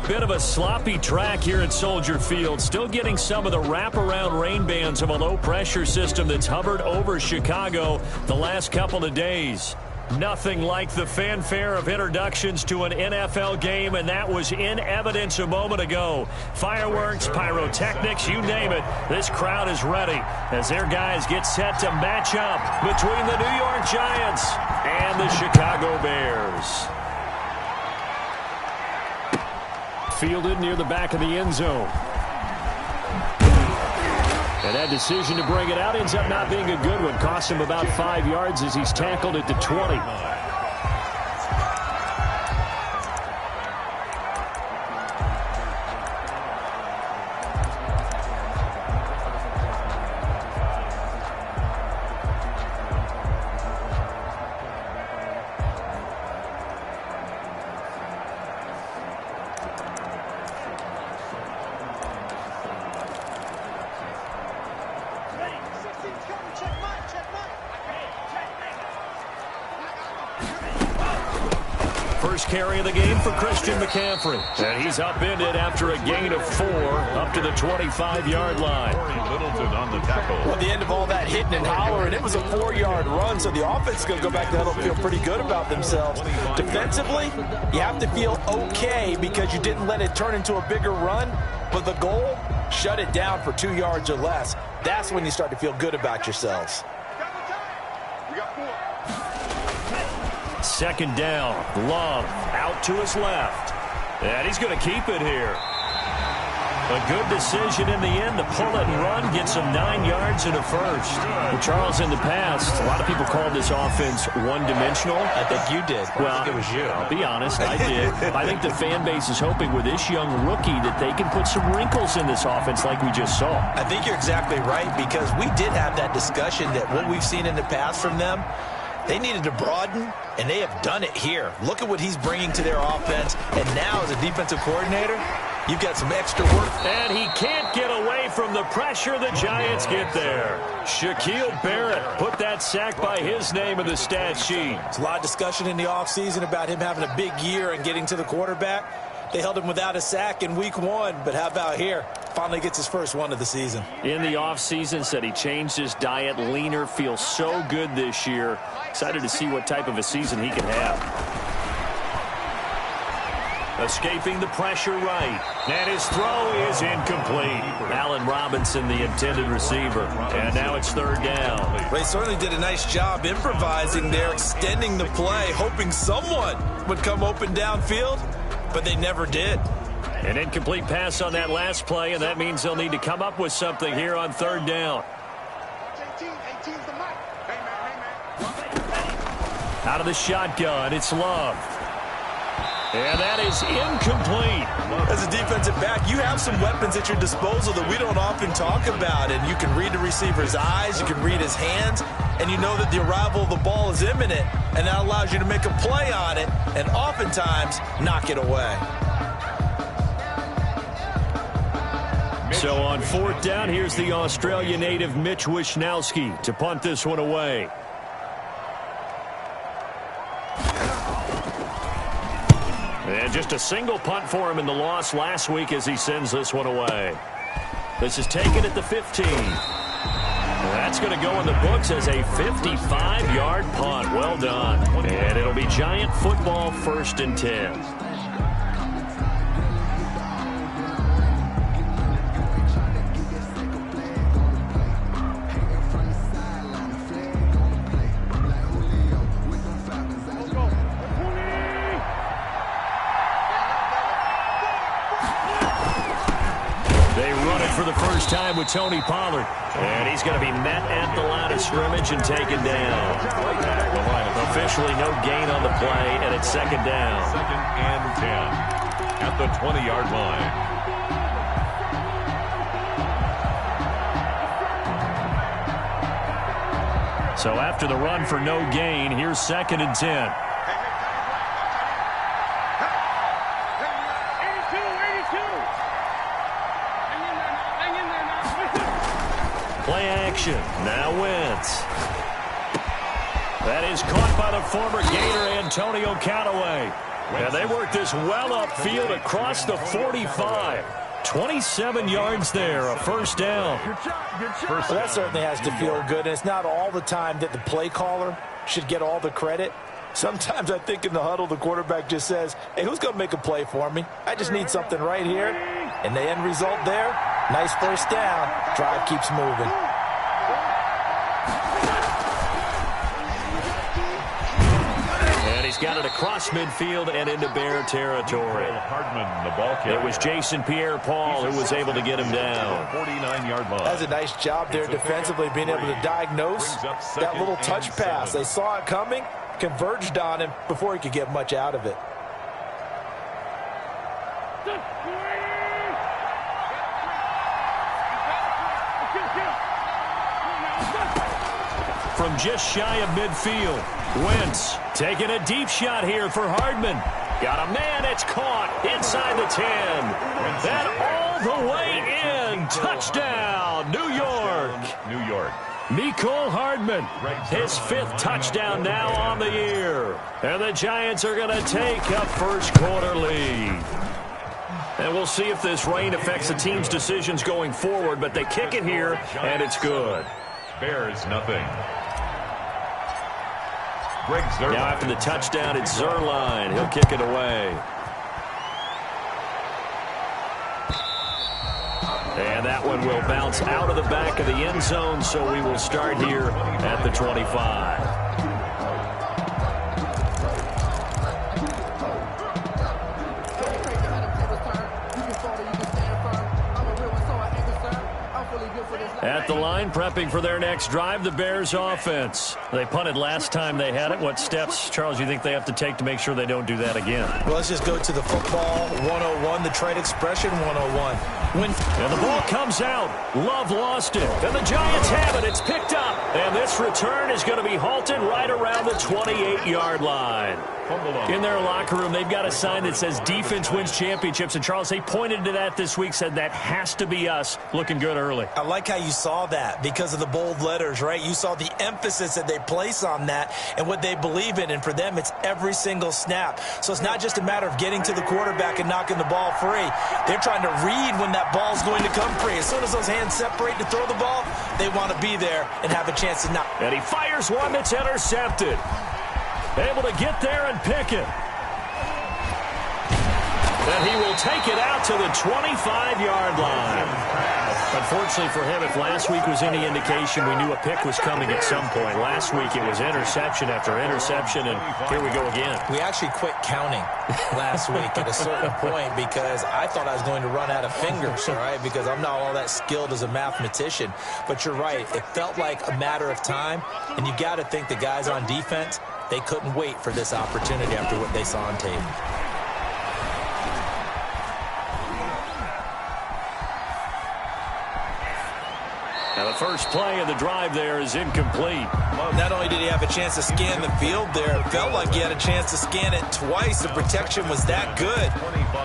bit of a sloppy track here at Soldier Field. Still getting some of the wraparound rain bands of a low-pressure system that's hovered over Chicago the last couple of days. Nothing like the fanfare of introductions to an NFL game, and that was in evidence a moment ago. Fireworks, pyrotechnics, you name it. This crowd is ready as their guys get set to match up between the New York Giants and the Chicago Bears. Fielded near the back of the end zone. And that decision to bring it out ends up not being a good one. Cost him about 5 yards as he's tackled at the 20. First carry of the game for Christian McCaffrey. And he's upended after a gain of 4 up to the 25-yard line. Littleton on the tackle. Well, at the end of all that hitting and hollering, it was a 4-yard run, so the offense is going to go back to huddle and feel pretty good about themselves. Defensively, you have to feel okay because you didn't let it turn into a bigger run, but the goal, shut it down for 2 yards or less. That's when you start to feel good about yourselves. Second down. Love out to his left. And he's going to keep it here. A good decision in the end to pull it and run. Gets him 9 yards and a first. Well, Charles, in the past, a lot of people called this offense one-dimensional. I think you did. Well, it was you. I'll be honest, I did. I think the fan base is hoping with this young rookie that they can put some wrinkles in this offense like we just saw. I think you're exactly right because we did have that discussion that what we've seen in the past from them, they needed to broaden, and they have done it here. Look at what he's bringing to their offense, and now as a defensive coordinator, you've got some extra work. And he can't get away from the pressure the Giants get there. Shaquille Barrett put that sack by his name in the stat sheet. There's a lot of discussion in the offseason about him having a big year and getting to the quarterback. They held him without a sack in week 1, but how about here? Finally gets his first one of the season. In the offseason, said he changed his diet, leaner, feels so good this year. Excited to see what type of a season he can have. Escaping the pressure right. And his throw is incomplete. Allen Robinson, the intended receiver. And now it's third down. They certainly did a nice job improvising there, extending the play, hoping someone would come open downfield, but they never did. An incomplete pass on that last play, and that means they'll need to come up with something here on third down. Out of the shotgun, it's Love. And that is incomplete. As a defensive back, you have some weapons at your disposal that we don't often talk about. And you can read the receiver's eyes, you can read his hands, and you know that the arrival of the ball is imminent. And that allows you to make a play on it and oftentimes knock it away. So on fourth down, here's the Australia native Mitch Wishnowsky to punt this one away. And just a single punt for him in the loss last week as he sends this one away. This is taken at the 15. That's going to go in the books as a 55-yard punt. Well done. And it'll be Giant football, 1st and 10. For the first time with Tony Pollard. And he's going to be met at the line of scrimmage and taken down. Officially no gain on the play, and it's second down. 2nd and 10 at the 20-yard line. So after the run for no gain, here's 2nd and 10. Play action. Now Wentz. That is caught by the former Gator Antonio Callaway. And they work this well upfield across the 45. 27 yards there, a first down. Well, that certainly has to feel good. And it's not all the time that the play caller should get all the credit. Sometimes I think in the huddle, the quarterback just says, hey, who's going to make a play for me? I just need something right here. And the end result there, nice first down. Drive keeps moving. And he's got it across midfield and into Bear territory. Hardman, the ball carrier. It was Jason Pierre-Paul who was able to get him down. 49-yard line. That's a nice job there defensively, being able to diagnose that little touch pass. They saw it coming, converged on him before he could get much out of it. From just shy of midfield, Wentz taking a deep shot here for Hardman. Got a man, it's caught inside the 10. And all the way in. Touchdown, New York. New York. Mecole Hardman, his 5th touchdown now on the year. And the Giants are going to take a first quarter lead. And we'll see if this rain affects the team's decisions going forward, but they kick it here, and it's good. Bears, nothing. Now after the touchdown, it's Zerline. He'll kick it away. And that one will bounce out of the back of the end zone, so we will start here at the 25. At the line, prepping for their next drive, the Bears offense. They punted last time they had it. What steps, Charles, do you think they have to take to make sure they don't do that again? Well, let's just go to the football 101, the trade expression 101. And the ball comes out. Love lost it. And the Giants have it. It's picked up. And this return is going to be halted right around the 28-yard line. In their locker room, they've got a sign that says defense wins championships. And, Charles, they pointed to that this week, said that has to be us. Looking good early. I like how you saw that because of the bold letters, right? You saw the emphasis that they place on that and what they believe in. And for them, it's every single snap. So it's not just a matter of getting to the quarterback and knocking the ball free. They're trying to read when that ball's going to come free. As soon as those hands separate to throw the ball, they want to be there and have a chance to knock. And he fires one that's intercepted. Able to get there and pick it. And he will take it out to the 25-yard line. Unfortunately for him, if last week was any indication, we knew a pick was coming at some point. Last week it was interception after interception, and here we go again. We actually quit counting last week at a certain point because I thought I was going to run out of fingers, all right, because I'm not all that skilled as a mathematician. But you're right. It felt like a matter of time, and you got to think the guys on defense, they couldn't wait for this opportunity after what they saw on tape. Now the first play of the drive there is incomplete. Well, not only did he have a chance to scan the field there, it felt like he had a chance to scan it twice. The protection was that good.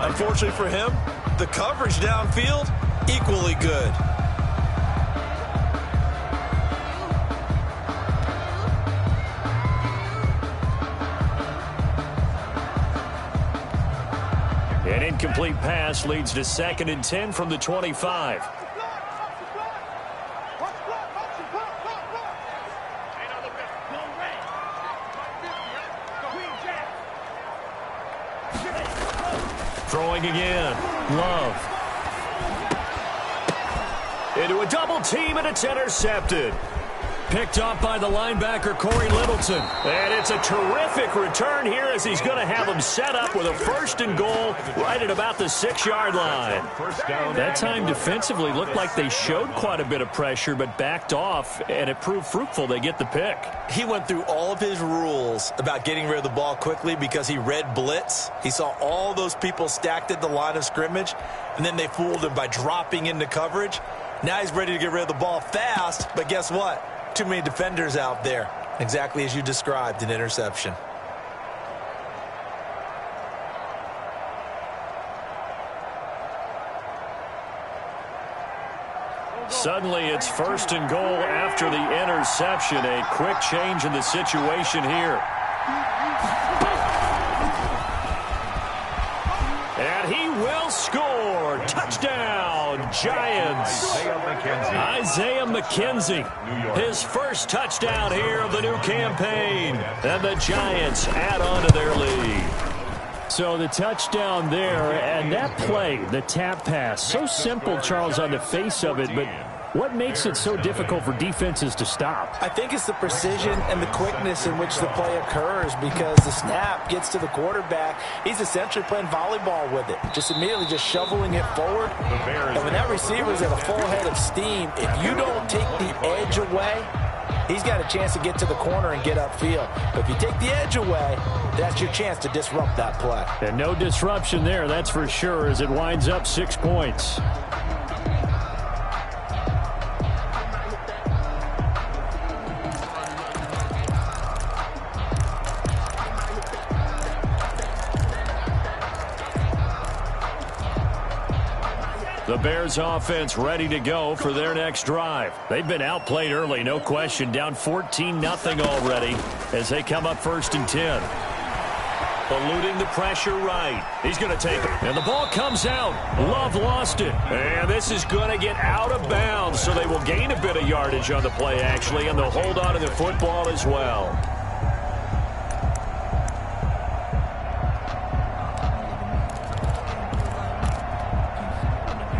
Unfortunately for him, the coverage downfield, equally good. An incomplete pass leads to 2nd and 10 from the 25. Throwing again. Love. Into a double team, and it's intercepted. Picked off by the linebacker, Corey Littleton. And it's a terrific return here as he's going to have him set up with a 1st and goal right at about the 6-yard line. That time defensively looked like they showed quite a bit of pressure but backed off, and it proved fruitful. They get the pick. He went through all of his rules about getting rid of the ball quickly because he read blitz. He saw all those people stacked at the line of scrimmage, and then they fooled him by dropping into coverage. Now he's ready to get rid of the ball fast, but guess what? Too many defenders out there. Exactly as you described, an interception. Suddenly it's 1st and goal after the interception. A quick change in the situation here. Giants. Isaiah McKenzie, his first touchdown here of the new campaign. And the Giants add on to their lead. So the touchdown there, and that play, the tap pass, so simple, Charles, on the face of it, but what makes it so difficult for defenses to stop? I think it's the precision and the quickness in which the play occurs, because the snap gets to the quarterback. He's essentially playing volleyball with it, just immediately just shoveling it forward. And when that receiver's at a full head of steam, if you don't take the edge away, he's got a chance to get to the corner and get upfield. But if you take the edge away, that's your chance to disrupt that play. And no disruption there, that's for sure, as it winds up 6 points. The Bears offense ready to go for their next drive. They've been outplayed early, no question, down 14-0 already as they come up 1st and 10. Eluding the pressure right. He's going to take it. And the ball comes out. Love lost it. And this is going to get out of bounds, so they will gain a bit of yardage on the play, actually, and they'll hold on to the football as well.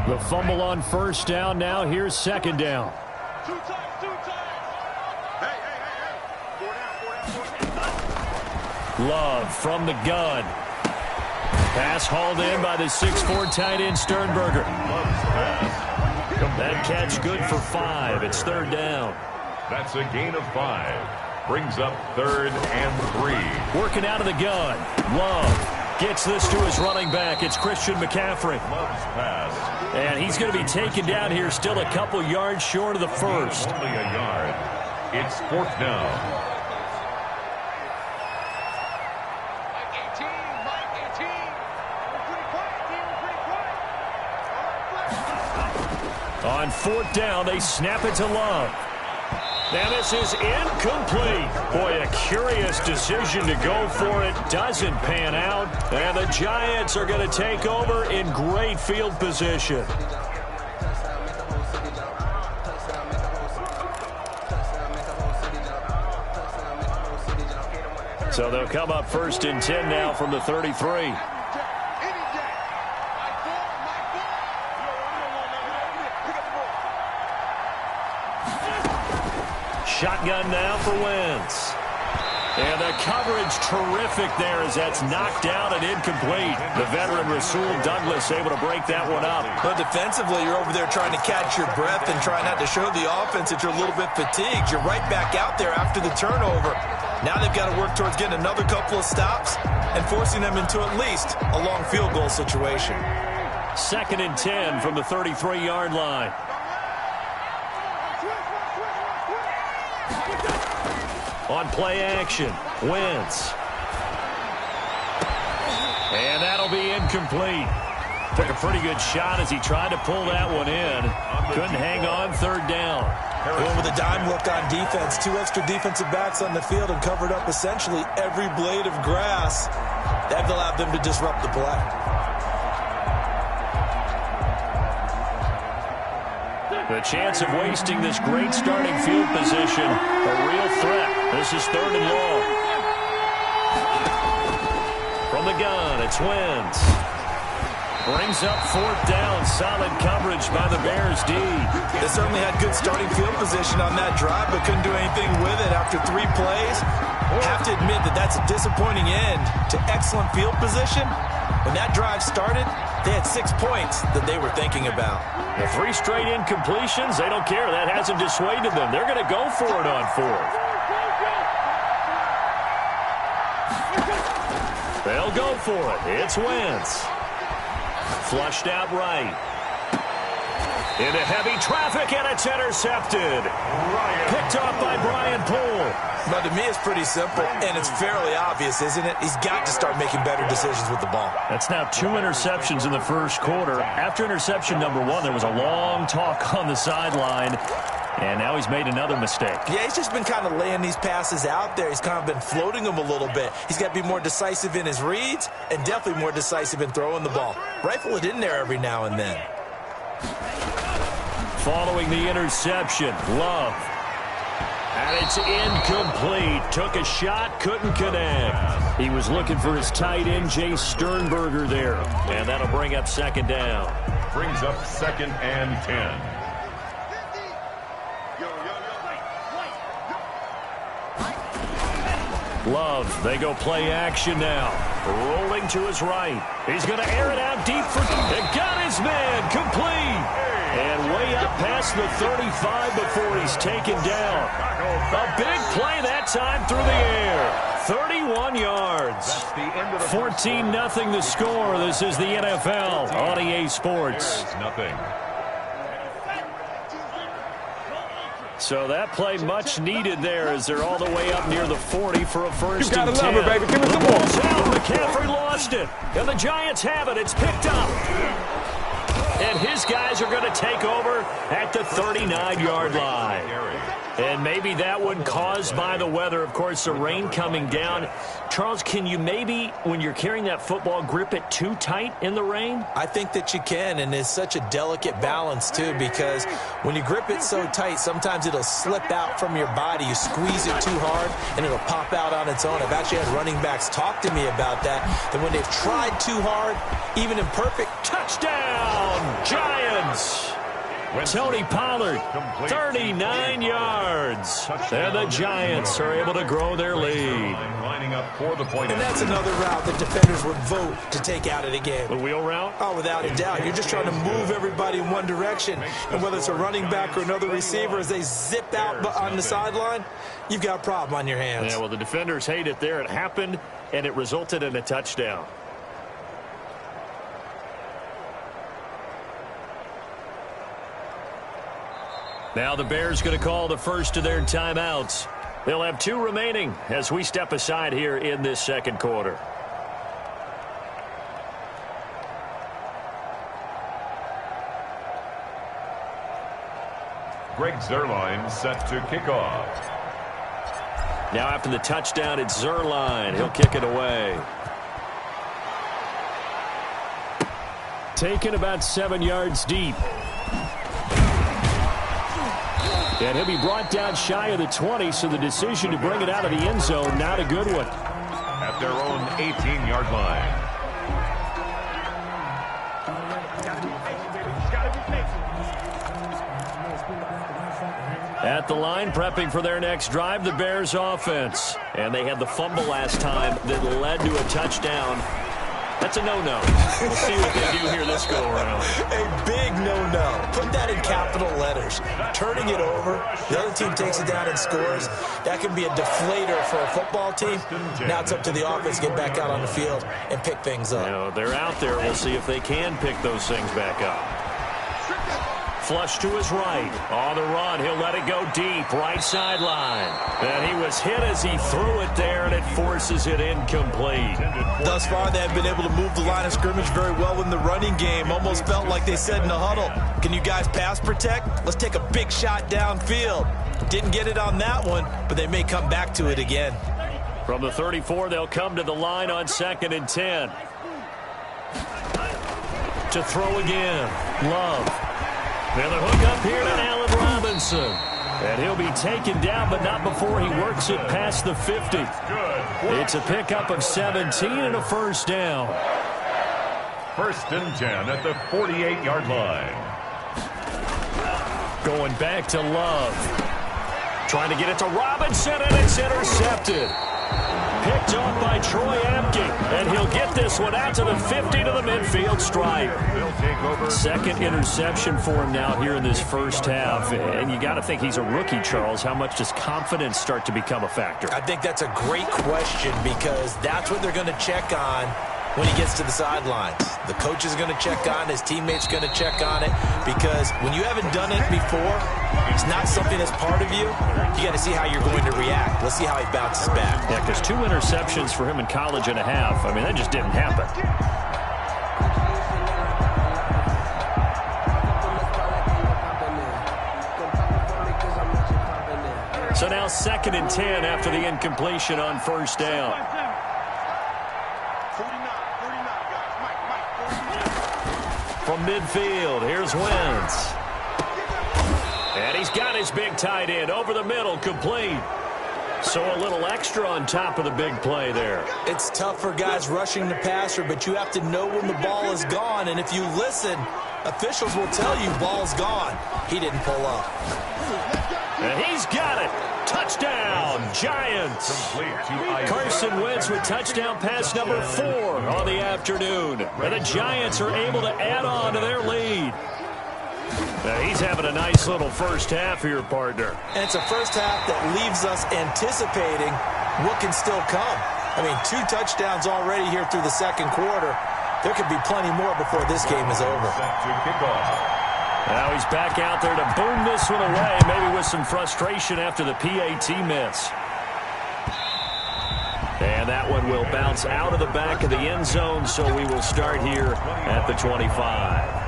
The fumble on 1st down. Now here's 2nd down. Love from the gun. Pass hauled in by the 6'4" tight end Sternberger. That catch good for 5. It's 3rd down. That's a gain of 5. Brings up 3rd and 3. Working out of the gun. Love gets this to his running back. It's Christian McCaffrey. Love's pass. And he's going to be taken down here, still a couple yards short of the 1st. Only a yard. It's 4th down. On 4th down, they snap it to Love. And this is incomplete. Boy, a curious decision to go for it. Doesn't pan out. And the Giants are going to take over in great field position. So they'll come up 1st and 10 now from the 33. Shotgun now for Wentz. And the coverage terrific there as that's knocked down and incomplete. The veteran Rasul Douglas able to break that one up. But defensively, you're over there trying to catch your breath and trying not to show the offense that you're a little bit fatigued. You're right back out there after the turnover. Now they've got to work towards getting another couple of stops and forcing them into at least a long field goal situation. 2nd and 10 from the 33-yard line. On play action, Wentz. And that'll be incomplete. Took a pretty good shot as he tried to pull that one in. Couldn't hang on, 3rd down. Going with a dime look on defense. 2 extra defensive backs on the field and covered up essentially every blade of grass. That allowed them to disrupt the play. The chance of wasting this great starting field position, a real threat. This is 3rd and long. From the gun, it's Wentz. Brings up 4th down. Solid coverage by the Bears D. They certainly had good starting field position on that drive, but couldn't do anything with it after 3 plays. Have to admit that that's a disappointing end to excellent field position. When that drive started, they had 6 points that they were thinking about. The 3 straight incompletions, they don't care. That hasn't dissuaded them. They're going to go for it on 4th. They'll go for it. It's Wentz. Flushed out right. Into heavy traffic, and it's intercepted. Picked off by Brian Poole. But to me, it's pretty simple, and it's fairly obvious, isn't it? He's got to start making better decisions with the ball. That's now 2 interceptions in the 1st quarter. After interception number 1, there was a long talk on the sideline, and now he's made another mistake. Yeah, he's just been kind of laying these passes out there. He's kind of been floating them a little bit. He's got to be more decisive in his reads and definitely more decisive in throwing the ball. Rifle it in there every now and then. Following the interception, Love. And it's incomplete. Took a shot, couldn't connect. He was looking for his tight end, Jay Sternberger there. And that'll bring up second down. Brings up 2nd and 10. Love, they go play action now. Rolling to his right. He's going to air it out deep for... It got his man, complete. And way up past the 35 before he's taken down. A big play that time through the air. 31 yards. 14-0 the score. This is the NFL on EA Sports. Nothing. So that play much needed there as they're all the way up near the 40 for a first and 10. You gotta love it, baby. Give me some more. McCaffrey lost it. And the Giants have it. It's picked up. And his guys are going to take over at the 39-yard line. And maybe that one caused by the weather. Of course, the rain coming down. Charles, can you maybe, when you're carrying that football, grip it too tight in the rain? I think that you can, and it's such a delicate balance, too, because when you grip it so tight, sometimes it'll slip out from your body. You squeeze it too hard, and it'll pop out on its own. I've actually had running backs talk to me about that when they've tried too hard, even in perfect... Touchdown, Giants! Tony Pollard, 39 yards. And the Giants are able to grow their lead. Lining up for the point. And that's another route that defenders would vote to take out of the game. The wheel route? Oh, without a doubt. You're just trying to move everybody in one direction. And whether it's a running back or another receiver, as they zip out on the sideline, you've got a problem on your hands. Yeah, well, the defenders hate it there. It happened, and it resulted in a touchdown. Now the Bears going to call the first of their timeouts. They'll have 2 remaining as we step aside here in this second quarter. Greg Zuerlein set to kick off. Now after the touchdown, it's Zuerlein. He'll kick it away. Taken about 7 yards deep. And he'll be brought down shy of the 20, so the decision to bring it out of the end zone, not a good one. At their own 18-yard line. At the line, prepping for their next drive, the Bears offense. And they had the fumble last time that led to a touchdown. That's a no-no. We'll see what they do here this go-around. A big no-no. Put that in capital letters. Turning it over, the other team takes it down and scores. That can be a deflator for a football team. Now it's up to the offense to get back out on the field and pick things up. You know, they're out there. We'll see if they can pick those things back up. Flush to his right. On the run, he'll let it go deep. Right sideline. And he was hit as he threw it there, and it forces it incomplete. Thus far, they have been able to move the line of scrimmage very well in the running game. Almost felt like they said in the huddle, can you guys pass protect? Let's take a big shot downfield. Didn't get it on that one, but they may come back to it again. From the 34, they'll come to the line on 2nd and 10. To throw again. Love. And the hook up here to Allen Robinson. And he'll be taken down, but not before he works it past the 50. It's a pickup of 17 and a first down. 1st and 10 at the 48-yard line. Going back to Love. Trying to get it to Robinson, and it's intercepted. Picked off by Troy Apke, and he'll get this one out to the 50 to the midfield stripe. Second interception for him now here in this first half, and you got to think he's a rookie, Charles. How much does confidence start to become a factor? I think that's a great question because that's what they're going to check on when he gets to the sidelines. The coach is going to check on, his teammates going to check on it, because when you haven't done it before, it's not something that's part of you. You got to see how you're going to react. Let's see how he bounces back. Yeah, because 2 interceptions for him in college and a half. I mean, that just didn't happen. So now 2nd and 10 after the incompletion on first down. from midfield. Here's Wentz. And he's got his big tight end over the middle, complete. So a little extra on top of the big play there. It's tough for guys rushing the passer, but you have to know when the ball is gone. And if you listen, officials will tell you ball's gone. He didn't pull up. And he's got it. Touchdown, Giants. Carson Wentz with touchdown pass number 4 on the afternoon. And the Giants are able to add on to their lead. Now he's having a nice little first half here, partner. And it's a first half that leaves us anticipating what can still come. I mean, 2 touchdowns already here through the second quarter. There could be plenty more before this game is over. Now he's back out there to boom this one away, maybe with some frustration after the PAT miss. And that one will bounce out of the back of the end zone, so we will start here at the 25.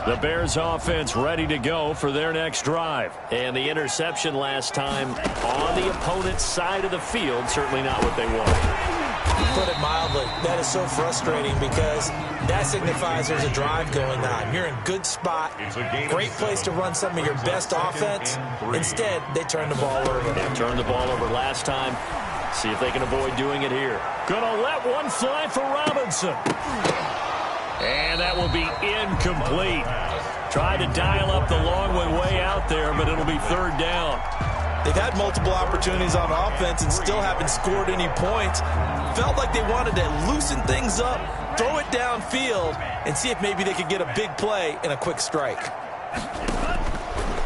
The Bears offense ready to go for their next drive. And the interception last time on the opponent's side of the field, certainly not what they want. Put it mildly, that is so frustrating because that signifies there's a drive going on. You're in a good spot, great place to run some of your best offense. Instead, they turn the ball over. They turned the ball over last time. See if they can avoid doing it here. Gonna let one fly for Robinson. And that will be incomplete. Tried to dial up the long one way out there, but it'll be third down. They've had multiple opportunities on offense and still haven't scored any points. Felt like they wanted to loosen things up, throw it downfield, and see if maybe they could get a big play and a quick strike.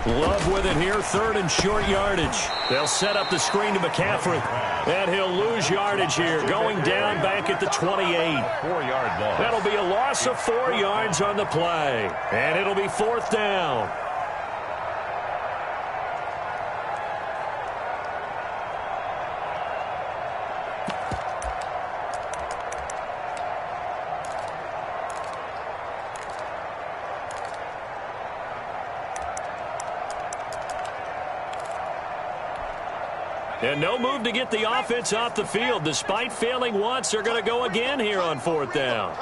Love with it here, third and short yardage. They'll set up the screen to McCaffrey. And he'll lose yardage here, going down back at the 28. 4-yard loss. That'll be a loss of 4 yards on the play. And it'll be fourth down. And no move to get the offense off the field. Despite failing once, they're going to go again here on fourth down.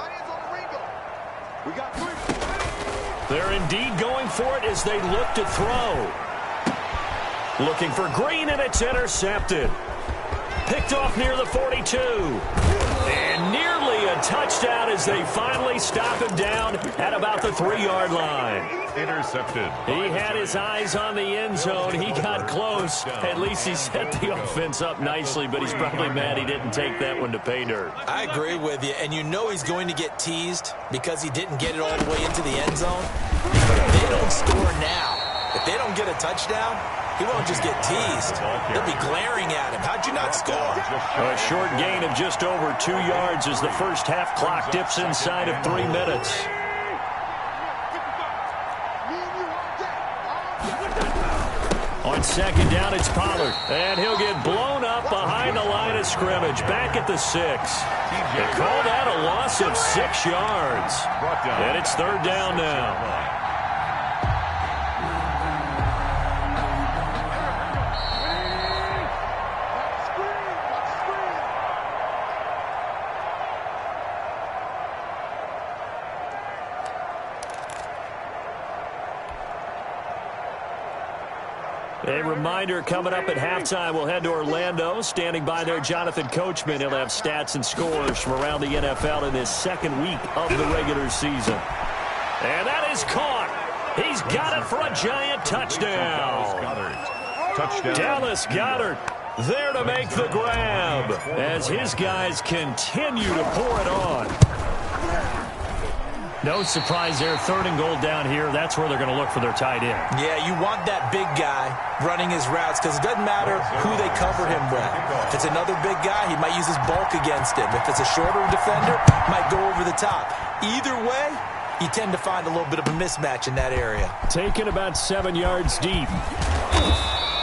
They're indeed going for it as they look to throw. Looking for Green, and it's intercepted. Picked off near the 42. And nearly a touchdown as they finally stop him down at about the 3-yard line. Intercepted. He had his eyes on the end zone. He got close. At least he set the offense up nicely, but he's probably mad he didn't take that one to pay dirt. I agree with you, and you know he's going to get teased because he didn't get it all the way into the end zone. But if they don't score now, if they don't get a touchdown, he won't just get teased. They'll be glaring at him. How'd you not score? A short gain of just over 2 yards as the first half clock dips inside of 3 minutes. On second down, it's Pollard. And he'll get blown up behind the line of scrimmage. Back at the 6. They call that a loss of 6 yards. And it's third down now. A reminder, coming up at halftime, we'll head to Orlando. Standing by there, Jonathan Coachman. He'll have stats and scores from around the NFL in this second week of the regular season. And that is caught. He's got it for a giant touchdown. Dallas Goedert there to make the grab as his guys continue to pour it on. No surprise there, third and goal down here. That's where they're going to look for their tight end. Yeah, you want that big guy running his routes because it doesn't matter who they cover him with. If it's another big guy, he might use his bulk against him. If it's a shorter defender, might go over the top. Either way, you tend to find a little bit of a mismatch in that area. Taken about 7 yards deep.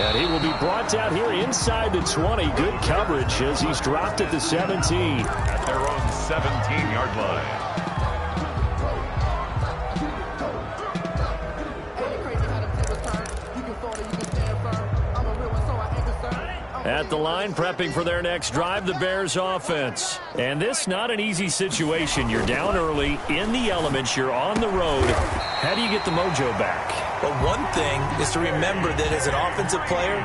And he will be brought down here inside the 20. Good coverage as he's dropped at the 17. At their own 17-yard line. At the line, prepping for their next drive, the Bears offense. And this not an easy situation. You're down early, in the elements, you're on the road. How do you get the mojo back? Well, one thing is to remember that as an offensive player,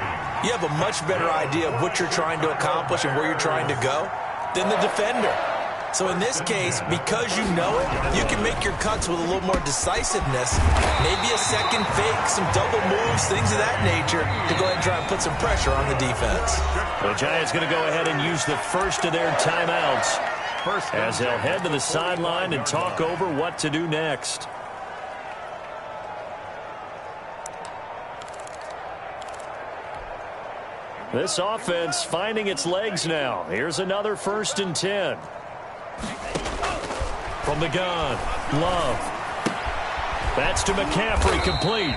you have a much better idea of what you're trying to accomplish and where you're trying to go than the defender. So in this case, because you know it, you can make your cuts with a little more decisiveness. Maybe a second fake, some double moves, things of that nature to go ahead and try and put some pressure on the defense. The Giants going to go ahead and use the first of their timeouts as they'll head to the sideline and talk over what to do next. This offense finding its legs now. Here's another 1st and 10. From the gun, Love. That's to McCaffrey, complete.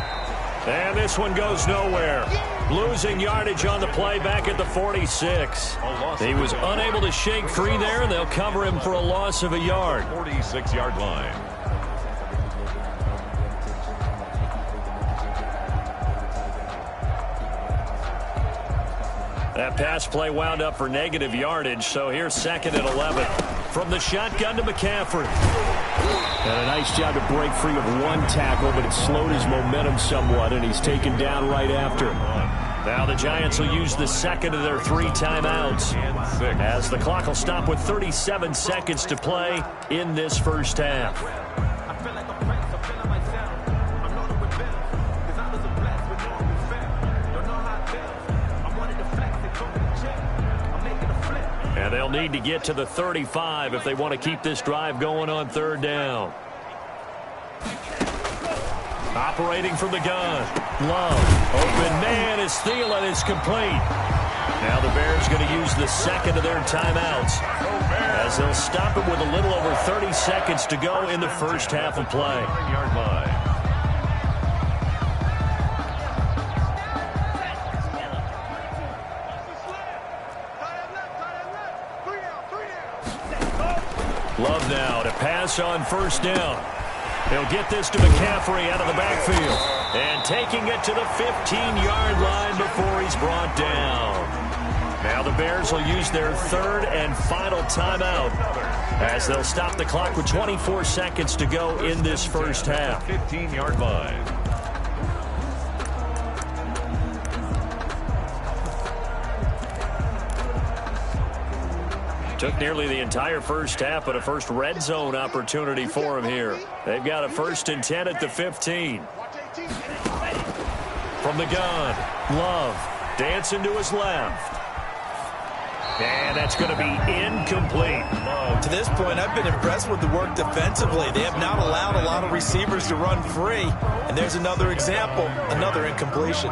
And this one goes nowhere. Losing yardage on the play back at the 46. He was unable to shake free there, and they'll cover him for a loss of a yard. 46-yard line. That pass play wound up for negative yardage, so here's 2nd and 11. From the shotgun to McCaffrey. And a nice job to break free of one tackle, but it slowed his momentum somewhat, and he's taken down right after. Now the Giants will use the 2nd of their 3 timeouts as the clock will stop with 37 seconds to play in this first half. And they'll need to get to the 35 if they want to keep this drive going on 3rd down. Operating from the gun. Love. Open man is Thielen is complete. Now the Bears going to use the 2nd of their timeouts as they'll stop it with a little over 30 seconds to go in the first half of play. Yard line. Love now to pass on 1st down. He'll get this to McCaffrey out of the backfield. And taking it to the 15-yard line before he's brought down. Now the Bears will use their 3rd and final timeout as they'll stop the clock with 24 seconds to go in this first half. 15-yard line. Took nearly the entire first half, but a first red zone opportunity for him here. They've got a 1st and 10 at the 15. From the gun, Love dancing to his left. And that's going to be incomplete. To this point, I've been impressed with the work defensively. They have not allowed a lot of receivers to run free. And there's another example, another incompletion.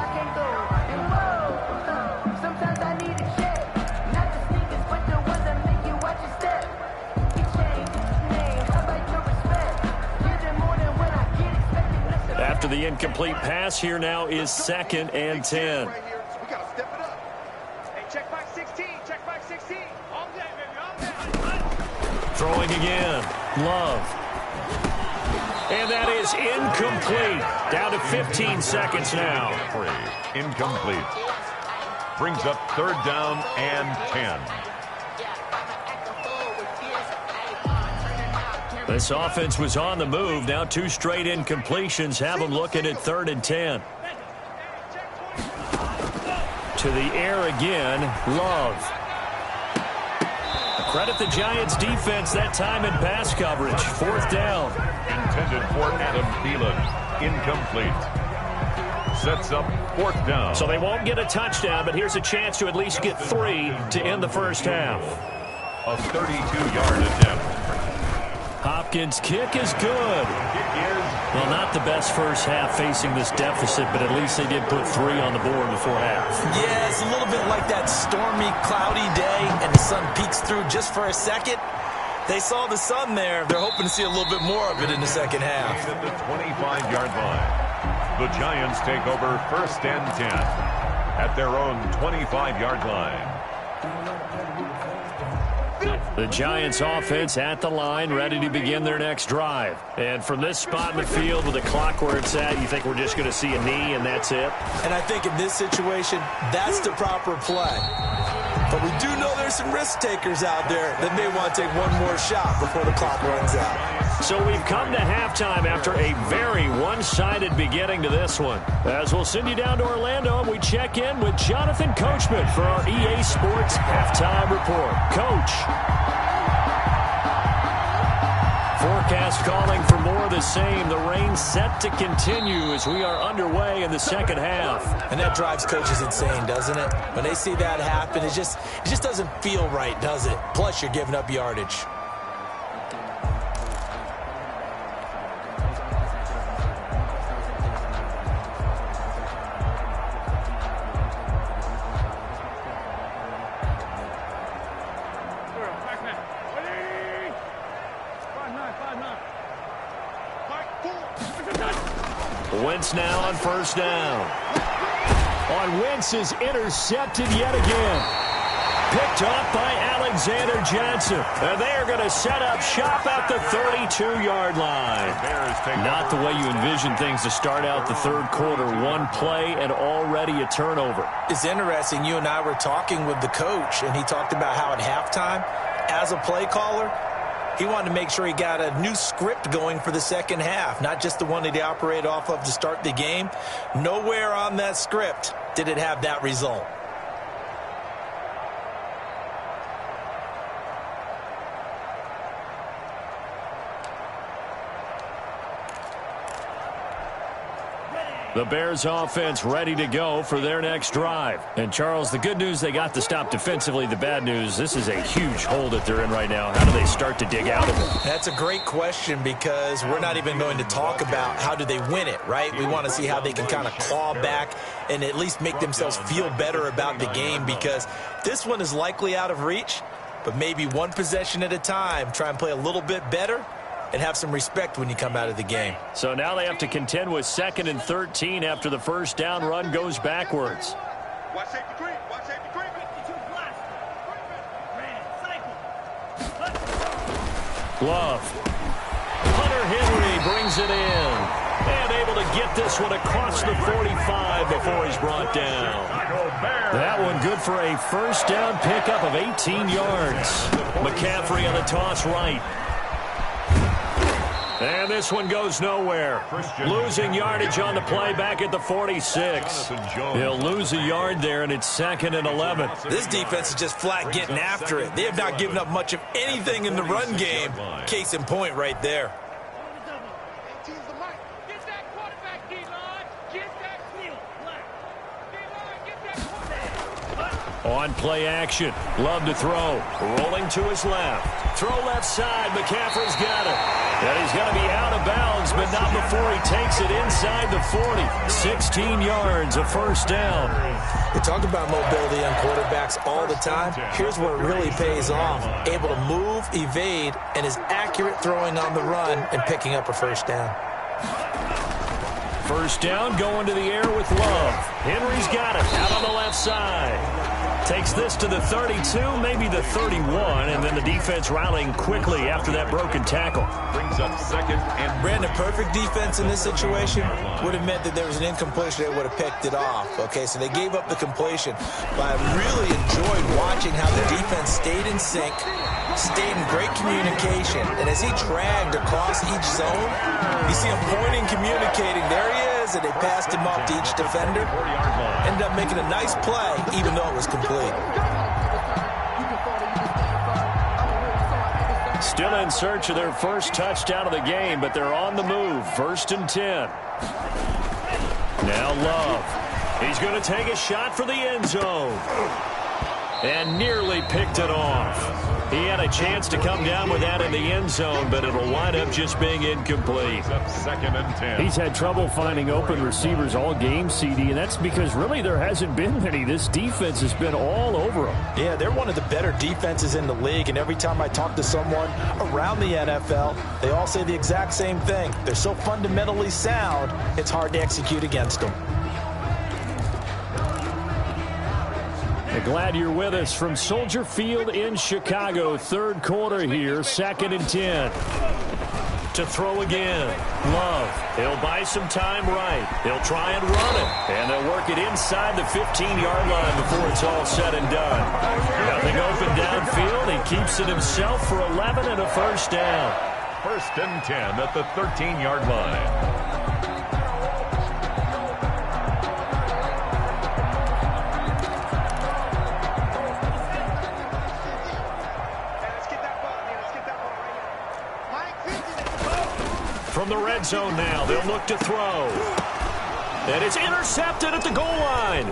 After the incomplete pass, here now is 2nd and 10. Throwing again. Love. And that is incomplete. Down to 15 seconds now. Incomplete. Brings up 3rd down and 10. This offense was on the move. Now 2 straight incompletions have them looking at 3rd and 10. To the air again. Love. Credit the Giants defense that time in pass coverage. 4th down. Intended for Adam Thielen. Incomplete. Sets up 4th down. So they won't get a touchdown, but here's a chance to at least get 3 to end the first half. A 32-yard attempt. Hopkins' kick is good. Well, not the best first half facing this deficit, but at least they did put 3 on the board before half. Yeah, it's a little bit like that stormy, cloudy day, and the sun peeks through just for a second. They saw the sun there. They're hoping to see a little bit more of it in the second half. At the 25-yard line. The Giants take over 1st and 10 at their own 25-yard line. The Giants offense at the line, ready to begin their next drive. And from this spot in the field with the clock where it's at, you think we're just going to see a knee and that's it? And I think in this situation, that's the proper play. But we do know there's some risk takers out there that may want to take one more shot before the clock runs out. So we've come to halftime after a very one-sided beginning to this one. As we'll send you down to Orlando, and we check in with Jonathan Coachman for our EA Sports Halftime Report. Coach. Forecast calling for more of the same. The rain set to continue as we are underway in the second half. And that drives coaches insane, doesn't it? When they see that happen, it just doesn't feel right, does it? Plus, you're giving up yardage. Wentz now on first down. On Wentz is intercepted yet again. Picked off by Alexander Johnson. And they are going to set up shop at the 32-yard line. Not the way you envision things to start out the third quarter. One play and already a turnover. It's interesting. You and I were talking with the coach, and he talked about how at halftime, as a play caller, he wanted to make sure he got a new script going for the second half, not just the one that he operated off of to start the game. Nowhere on that script did it have that result. The Bears offense ready to go for their next drive. And, Charles, the good news, they got the stop defensively. The bad news, this is a huge hole that they're in right now. How do they start to dig out of it? That's a great question because we're not even going to talk about how do they win it, right? We want to see how they can kind of claw back and at least make themselves feel better about the game because this one is likely out of reach, but maybe one possession at a time. Try and play a little bit better and have some respect when you come out of the game. So now they have to contend with 2nd and 13 after the first down run goes backwards. Watch safety creep. Watch safety creep. Glove. Hunter Henry brings it in. And able to get this one across the 45 before he's brought down. That one good for a first down pickup of 18 yards. McCaffrey on the toss right. And this one goes nowhere. Losing yardage on the play back at the 46. He'll lose a yard there, and it's 2nd and 11. This defense is just flat getting after it. They have not given up much of anything in the run game. Case in point right there. On play action. Love to throw. Rolling to his left. Throw left side. McCaffrey's got it. And he's going to be out of bounds, but not before he takes it inside the 40. 16 yards, a first down. We talk about mobility on quarterbacks all the time. Here's where it really pays off. Able to move, evade, and is accurate throwing on the run and picking up a first down. First down, going to the air with Love. Henry's got it, out on the left side. Takes this to the 32, maybe the 31, and then the defense rallying quickly after that broken tackle. Brings up 2nd and Brandon, perfect defense in this situation would have meant that there was an incompletion. They would have picked it off. Okay, so they gave up the completion. But I really enjoyed watching how the defense stayed in sync, stayed in great communication. And as he dragged across each zone, you see him pointing, communicating. There he is, and they passed him off to each defender. Ended up making a nice play, even though it was complete. Still in search of their first touchdown of the game, but they're on the move. 1st and 10. Now Love. He's going to take a shot for the end zone. And nearly picked it off. He had a chance to come down with that in the end zone, but it'll wind up just being incomplete. 2nd and 10. He's had trouble finding open receivers all game, CD, and that's because really there hasn't been many. This defense has been all over them. Yeah, they're one of the better defenses in the league, and every time I talk to someone around the NFL, they all say the exact same thing. They're so fundamentally sound, it's hard to execute against them. Glad you're with us from Soldier Field in Chicago. Third quarter here, 2nd and 10. To throw again. Love. He'll buy some time right. He'll try and run it. And they'll work it inside the 15-yard line before it's all said and done. Nothing open downfield. He keeps it himself for 11 and a first down. 1st and 10 at the 13-yard line. From the red zone now, they'll look to throw. And it's intercepted at the goal line.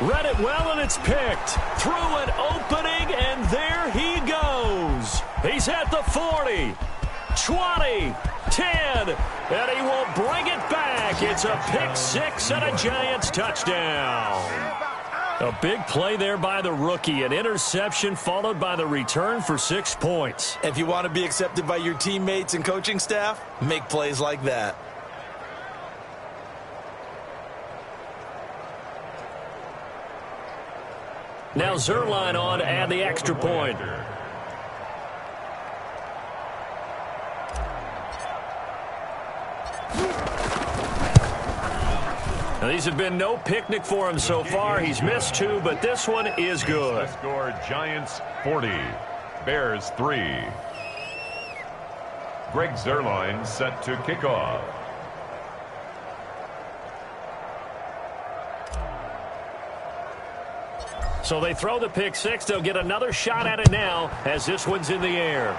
Read it well, and it's picked. Through an opening, and there he goes. He's at the 40, 20, 10, and he will bring it back. It's a pick six and a Giants touchdown. A big play there by the rookie. An interception followed by the return for 6 points. If you want to be accepted by your teammates and coaching staff, make plays like that. Now Zerline on to add the extra point. Now, these have been no picnic for him so far. He's missed 2, but this one is good. The score, Giants 40, Bears 3. Greg Zerline set to kick off. So they throw the pick six. They'll get another shot at it now as this one's in the air.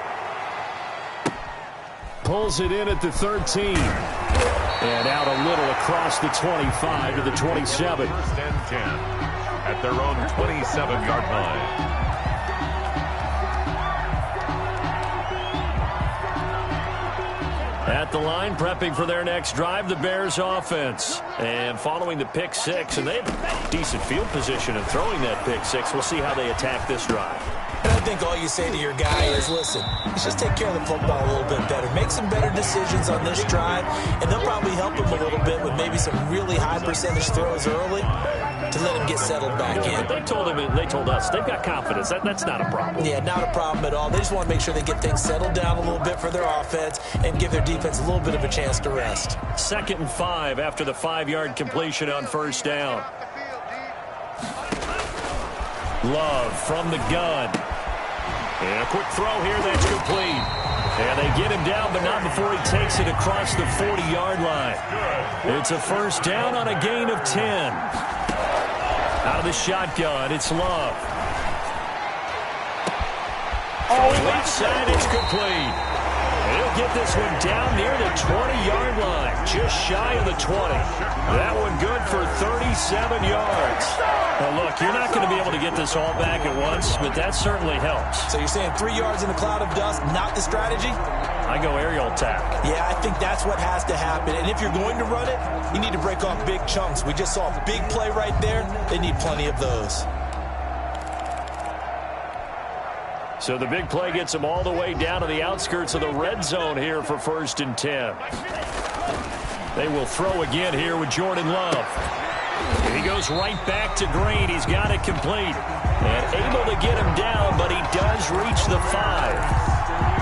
Pulls it in at the 13. And out a little across the 25 to the 27. 1st and 10 at their own 27-yard line. At the line, prepping for their next drive, the Bears offense. And following the pick six, and they have decent field position in throwing that pick six. We'll see how they attack this drive. And I think all you say to your guy is, listen, let's just take care of the football a little bit better. Make some better decisions on this drive, and they'll probably help him a little bit with maybe some really high percentage throws early to let him get settled back in. They told him, they told us, they've got confidence. That's not a problem. Yeah, not a problem at all. They just want to make sure they get things settled down a little bit for their offense and give their defense a little bit of a chance to rest. 2nd and 5 after the 5-yard completion on first down. Love from the gun. And a quick throw here that's complete. And they get him down, but not before he takes it across the 40-yard line. It's a first down on a gain of 10. Out of the shotgun, it's Love. Left side, it's complete. He'll get this one down near the 20-yard line, just shy of the 20. That one good for 37 yards. Well, look, you're not going to be able to get this all back at once, but that certainly helps. So you're saying 3 yards in a cloud of dust, not the strategy? I go aerial attack. Yeah, I think that's what has to happen. And if you're going to run it, you need to break off big chunks. We just saw a big play right there. They need plenty of those. So the big play gets them all the way down to the outskirts of the red zone here for 1st and 10. They will throw again here with Jordan Love. He goes right back to Green. He's got it complete. And able to get him down, but he does reach the 5.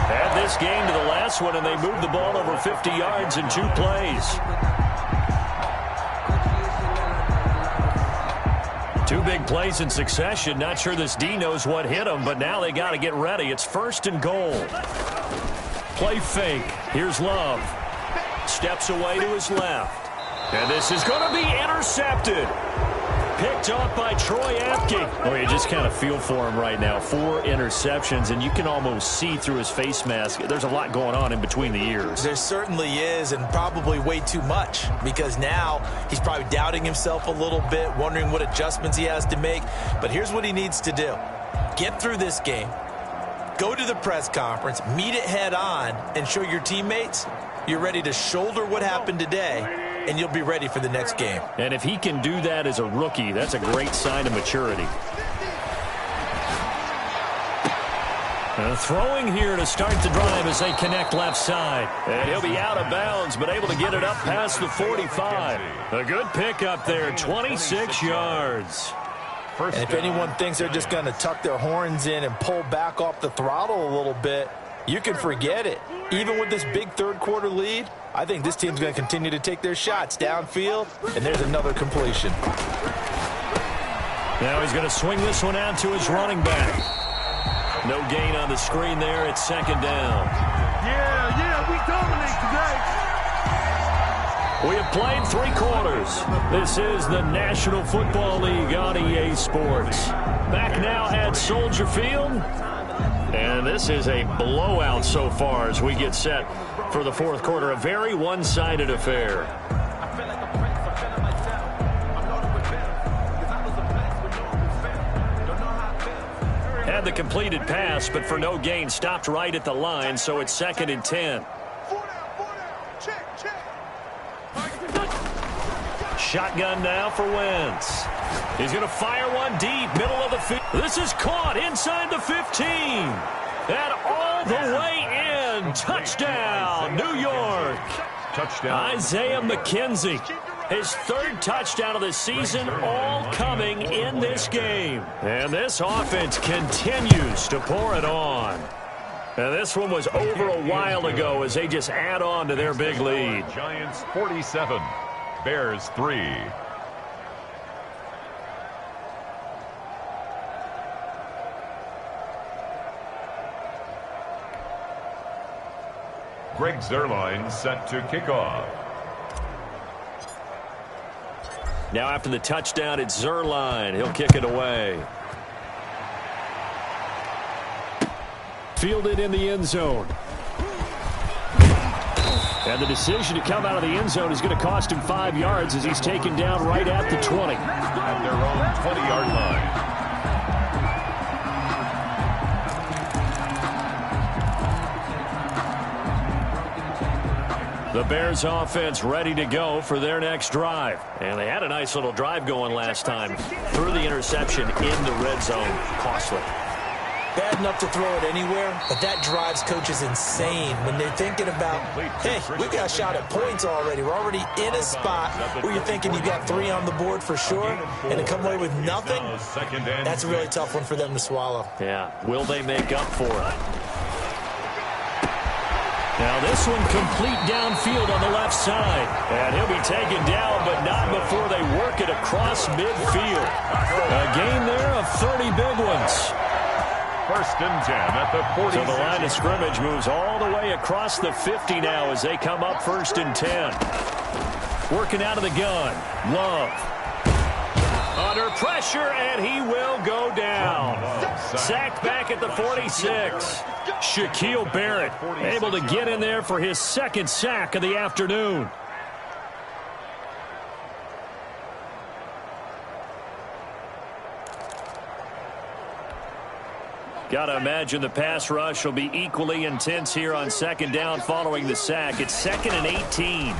Add this game to the last one, and they moved the ball over 50 yards in 2 plays. 2 big plays in succession. Not sure this D knows what hit him, but now they got to get ready. It's 1st and goal. Play fake. Here's Love. Steps away to his left. And this is going to be intercepted. Picked off by Troy Apke. Oh, you just kind of feel for him right now. 4 interceptions, and you can almost see through his face mask. There's a lot going on in between the ears. There certainly is, and probably way too much, because now he's probably doubting himself a little bit, wondering what adjustments he has to make. But here's what he needs to do. Get through this game. Go to the press conference, meet it head on, and show your teammates you're ready to shoulder what happened today, and you'll be ready for the next game. And if he can do that as a rookie, that's a great sign of maturity. Throwing here to start the drive as they connect left side. And he'll be out of bounds, but able to get it up past the 45. A good pickup there, 26 yards. And if anyone thinks they're just going to tuck their horns in and pull back off the throttle a little bit, you can forget it. Even with this big third-quarter lead, I think this team's going to continue to take their shots downfield, and there's another completion. Now he's going to swing this one out to his running back. No gain on the screen there. It's second down. Yeah, we dominate today. We have played 3 quarters. This is the National Football League on EA Sports. Back now at Soldier Field. And this is a blowout so far as we get set for the fourth quarter. A very one-sided affair. Had the completed pass, but for no gain, stopped right at the line, so it's 2nd and 10. Shotgun now for Wentz. He's going to fire one deep, middle of the field. This is caught inside the 15. And all the way in. Touchdown, New York. Touchdown. Isaiah McKenzie. His 3rd touchdown of the season, all coming in this game. And this offense continues to pour it on. And this one was over a while ago as they just add on to their big lead. Giants 47, Bears 3. Greg Zuerlein set to kick off. Now after the touchdown, it's Zuerlein. He'll kick it away. Fielded in the end zone. And the decision to come out of the end zone is going to cost him 5 yards as he's taken down right at the 20. At their own 20-yard line. The Bears offense ready to go for their next drive. And they had a nice little drive going last time. Threw the interception in the red zone. Costly. Bad enough to throw it anywhere, but that drives coaches insane when they're thinking about, hey, we got a shot at points already. We're already in a spot where you're thinking you got 3 on the board for sure, and to come away with nothing, that's a really tough one for them to swallow. Yeah. Will they make up for it? Now this one complete downfield on the left side. And he'll be taken down, but not before they work it across midfield. A gain there of 30 big ones. 1st and 10 at the 40. So the line of scrimmage moves all the way across the 50 now as they come up 1st and 10. Working out of the gun. Love. Under pressure, and he will go down. Sacked back at the 46. Shaquille Barrett able to get in there for his 2nd sack of the afternoon. Got to imagine the pass rush will be equally intense here on 2nd down following the sack. It's 2nd and 18.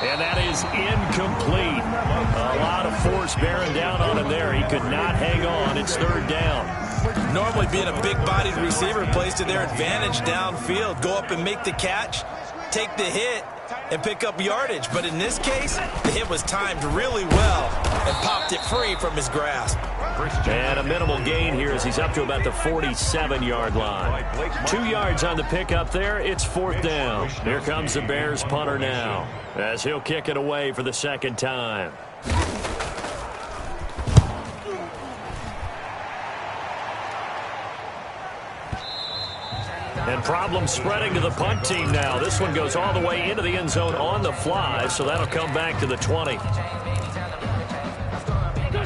And that is incomplete. A lot of force bearing down on him there. He could not hang on. It's 3rd down. Normally being a big-bodied receiver plays to their advantage downfield. Go up and make the catch, take the hit, and pick up yardage. But in this case, the hit was timed really well and popped it free from his grasp. And a minimal gain here as he's up to about the 47-yard line. 2 yards on the pickup there. It's 4th down. Here comes the Bears punter now as he'll kick it away for the 2nd time. And problems spreading to the punt team now. This one goes all the way into the end zone on the fly, so that'll come back to the 20.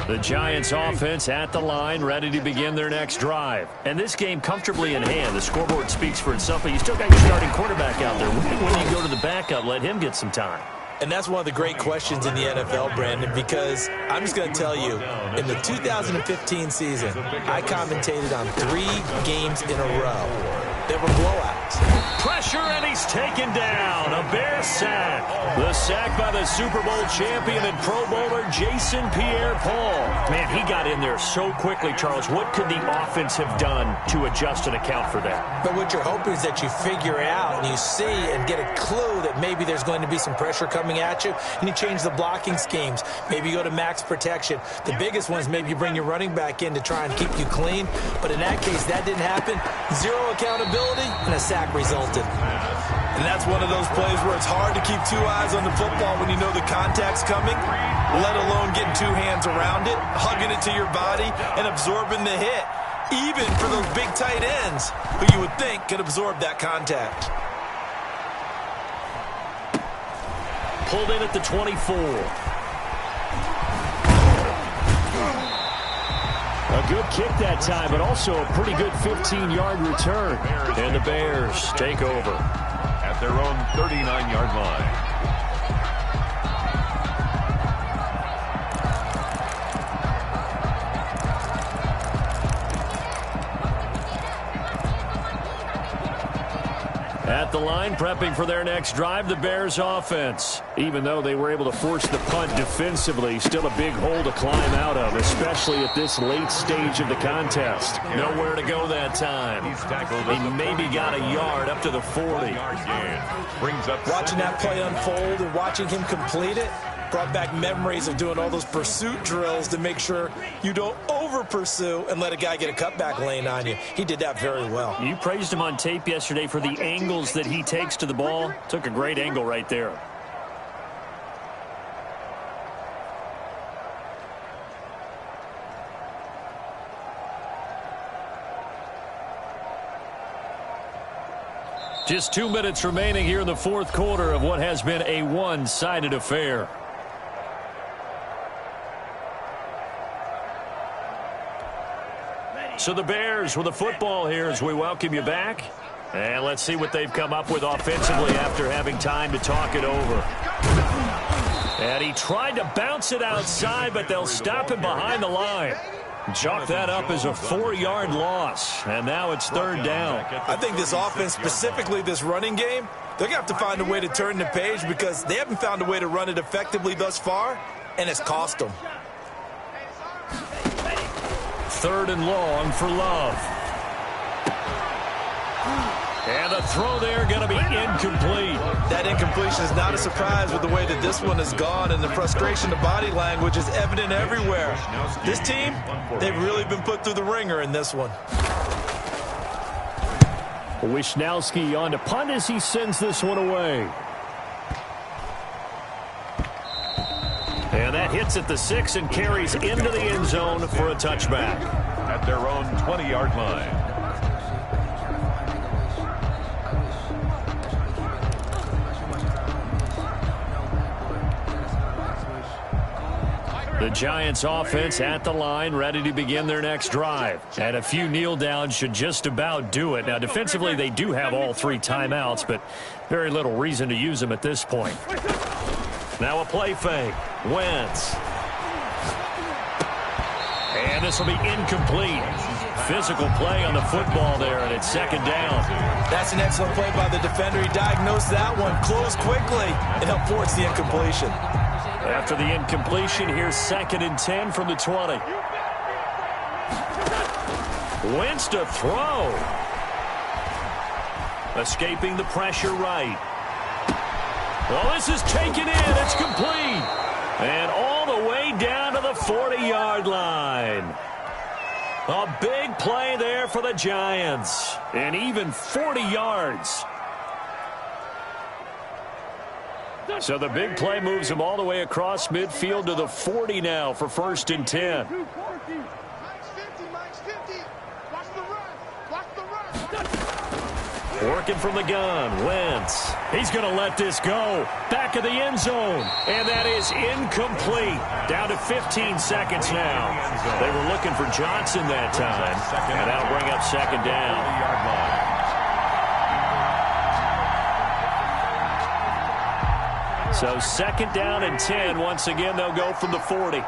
The Giants offense at the line, ready to begin their next drive. And this game comfortably in hand. The scoreboard speaks for itself, but you still got your starting quarterback out there. When you go to the backup, let him get some time. And that's one of the great questions in the NFL, Brandon, because I'm just going to tell you, in the 2015 season, I commentated on 3 games in a row. They were blowouts. Pressure, and he's taken down. A Bear sack. The sack by the Super Bowl champion and Pro Bowler Jason Pierre-Paul. Man, he got in there so quickly, Charles. What could the offense have done to adjust and account for that? But what you're hoping is that you figure it out and you see and get a clue that maybe there's going to be some pressure coming at you, and you change the blocking schemes. Maybe you go to max protection. The biggest one is maybe you bring your running back in to try and keep you clean. But in that case, that didn't happen. Zero accountability, and a sack resulted. And that's one of those plays where it's hard to keep two eyes on the football when you know the contact's coming, let alone getting two hands around it, hugging it to your body, and absorbing the hit. Even for those big tight ends who you would think could absorb that contact. Pulled in at the 24. A good kick that time, but also a pretty good 15-yard return. And the Bears take over at their own 39-yard line. At the line, prepping for their next drive, the Bears offense. Even though they were able to force the punt defensively, still a big hole to climb out of, especially at this late stage of the contest. Nowhere to go that time. He maybe got a yard up to the 40. Watching that play unfold and watching him complete it brought back memories of doing all those pursuit drills to make sure you don't over-pursue and let a guy get a cutback lane on you. He did that very well. You praised him on tape yesterday for the angles that he takes to the ball. Took a great angle right there. Just 2 minutes remaining here in the fourth quarter of what has been a one-sided affair. So the Bears with the football here as we welcome you back. And let's see what they've come up with offensively after having time to talk it over. And he tried to bounce it outside, but they'll stop him behind the line. Chalk that up as a 4-yard loss. And now it's third down. I think this offense, specifically this running game, they're going to have to find a way to turn the page because they haven't found a way to run it effectively thus far, and it's cost them. Third and long for Love. And the throw there going to be incomplete. That incompletion is not a surprise with the way that this one has gone, and the frustration of body language is evident everywhere. This team, they've really been put through the ringer in this one. Wishnowski on to punt as he sends this one away. And that hits at the 6 and carries into the end zone for a touchback. At their own 20-yard line. The Giants offense at the line, ready to begin their next drive. And a few kneel downs should just about do it. Now, defensively, they do have all 3 timeouts, but very little reason to use them at this point. Now a play fake. Wentz. And this will be incomplete. Physical play on the football there, and it's second down. That's an excellent play by the defender. He diagnosed that one, closed quickly, and helped force the incompletion. After the incompletion, here's 2nd and 10 from the 20. Wentz to throw. Escaping the pressure right. Well, this is taken in. It's complete. And all the way down to the 40-yard line. A big play there for the Giants. And even 40 yards. So the big play moves them all the way across midfield to the 40 now for 1st and 10. Working from the gun, Wentz. He's going to let this go. Back of the end zone. And that is incomplete. Down to 15 seconds now. They were looking for Johnson that time. And that'll bring up 2nd down. So 2nd down and 10. Once again, they'll go from the 40.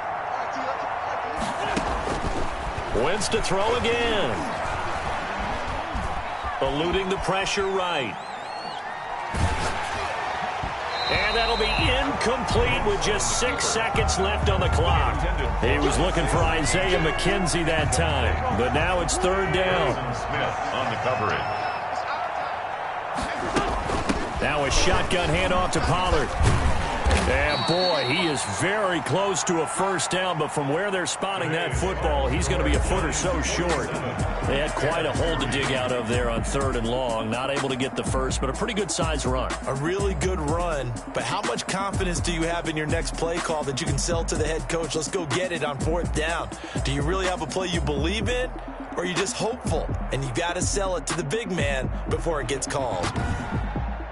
Wentz to throw again. Eluding the pressure right. And that'll be incomplete with just 6 seconds left on the clock. He was looking for Isaiah McKenzie that time, but now it's third down. Smith on the coverage. Now a shotgun handoff to Pollard. And boy, he is very close to a first down, but from where they're spotting that football, he's going to be a foot or so short. They had quite a hole to dig out of there on 3rd and long. Not able to get the first, but a pretty good size run. A really good run, but how much confidence do you have in your next play call that you can sell to the head coach? Let's go get it on 4th down. Do you really have a play you believe in, or are you just hopeful? And you got to sell it to the big man before it gets called.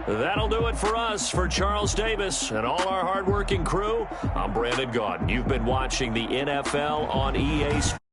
That'll do it for us. For Charles Davis and all our hardworking crew, I'm Brandon Gaudin. You've been watching the NFL on EA Sports.